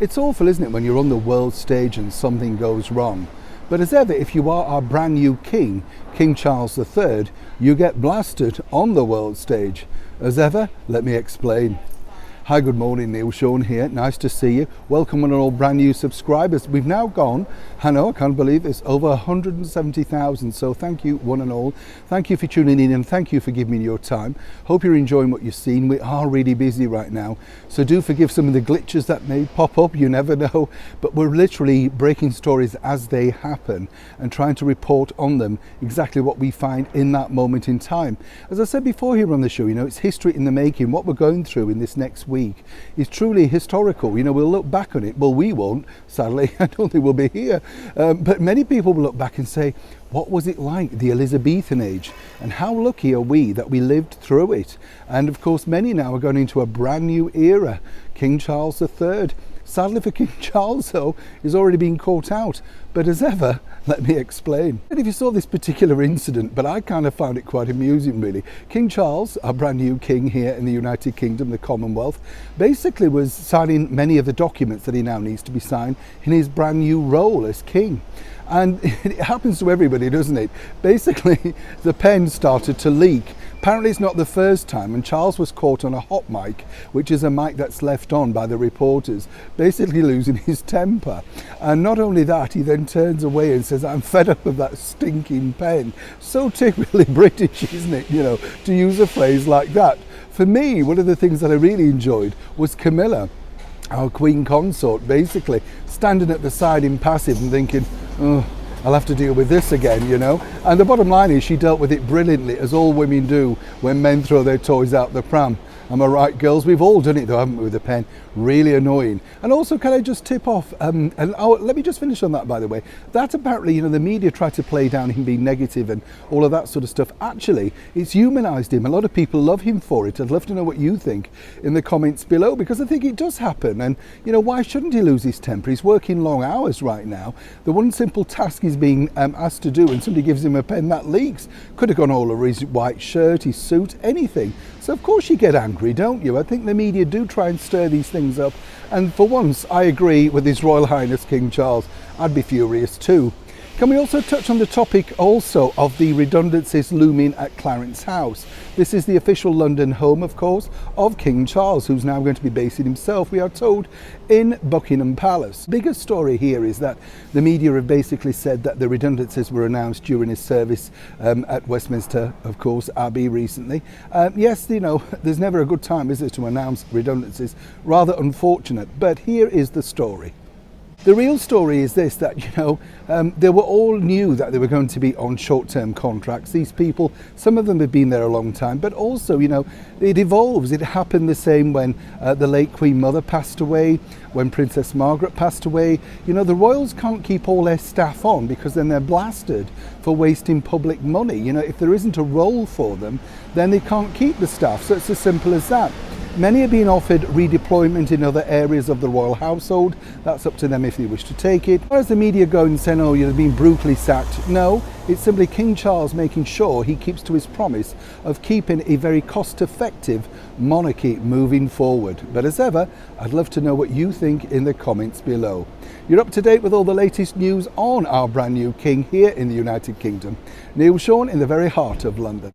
It's awful, isn't it, when you're on the world stage and something goes wrong. But as ever, if you are our brand new king, King Charles III, you get blasted on the world stage. As ever, let me explain. Hi, good morning, Neil Sean here. Nice to see you. Welcome on all brand new subscribers. We've now gone, I know, I can't believe it's over 170,000. So thank you, one and all. Thank you for tuning in and thank you for giving me your time. Hope you're enjoying what you've seen. We are really busy right now. So do forgive some of the glitches that may pop up. You never know. But we're literally breaking stories as they happen and trying to report on them exactly what we find in that moment in time. As I said before here on the show, you know, it's history in the making. What we're going through in this next week is truly historical. You know, we'll look back on it. Well, we won't, sadly. I don't think we'll be here. But many people will look back and say, what was it like, the Elizabethan age? And how lucky are we that we lived through it? And of course, many now are going into a brand new era. King Charles III. Sadly for King Charles, though, is already being caught out. But as ever, let me explain. And if you saw this particular incident, but I kind of found it quite amusing, really. King Charles, our brand new king here in the United Kingdom, the Commonwealth, basically was signing many of the documents that he now needs to be signed in his brand new role as king. And it happens to everybody, doesn't it? Basically, the pen started to leak. Apparently it's not the first time, and Charles was caught on a hot mic, which is a mic that's left on by the reporters, basically losing his temper. And not only that, he then turns away and says, I'm fed up of that stinking pen. So typically British, isn't it, you know, to use a phrase like that. For me, one of the things that I really enjoyed was Camilla, our Queen Consort, basically standing at the side impassive and thinking, oh, I'll have to deal with this again, you know. And the bottom line is she dealt with it brilliantly, as all women do when men throw their toys out the pram. Am I right, girls? We've all done it though, haven't we, with a pen? Really annoying. And also, can I just tip off, let me just finish on that, by the way. That apparently, you know, the media tried to play down him being negative and all of that sort of stuff. Actually, it's humanised him. A lot of people love him for it. I'd love to know what you think in the comments below, because I think it does happen. And, you know, why shouldn't he lose his temper? He's working long hours right now. The one simple task he's being asked to do, and somebody gives him a pen that leaks. Could have gone all over his white shirt, his suit, anything. So of course you get angry, don't you? I think the media do try and stir these things up. And for once, I agree with His Royal Highness King Charles. I'd be furious too. Can we also touch on the topic also of the redundancies looming at Clarence House? This is the official London home, of course, of King Charles, who's now going to be basing himself, we are told, in Buckingham Palace. Biggest story here is that the media have basically said that the redundancies were announced during his service at Westminster, of course, Abbey recently. Yes, you know, there's never a good time, is there, to announce redundancies? Rather unfortunate, but here is the story. The real story is this, that, you know, they were all knew that they were going to be on short-term contracts. These people, some of them have been there a long time, but also, you know, it evolves. It happened the same when the late Queen Mother passed away, when Princess Margaret passed away. You know, the royals can't keep all their staff on because then they're blasted for wasting public money. You know, if there isn't a role for them, then they can't keep the staff. So it's as simple as that. Many are being offered redeployment in other areas of the royal household. That's up to them if they wish to take it. Whereas the media go and say, oh, you've been brutally sacked. No, it's simply King Charles making sure he keeps to his promise of keeping a very cost-effective monarchy moving forward. But as ever, I'd love to know what you think in the comments below. You're up to date with all the latest news on our brand new king here in the United Kingdom. Neil Sean in the very heart of London.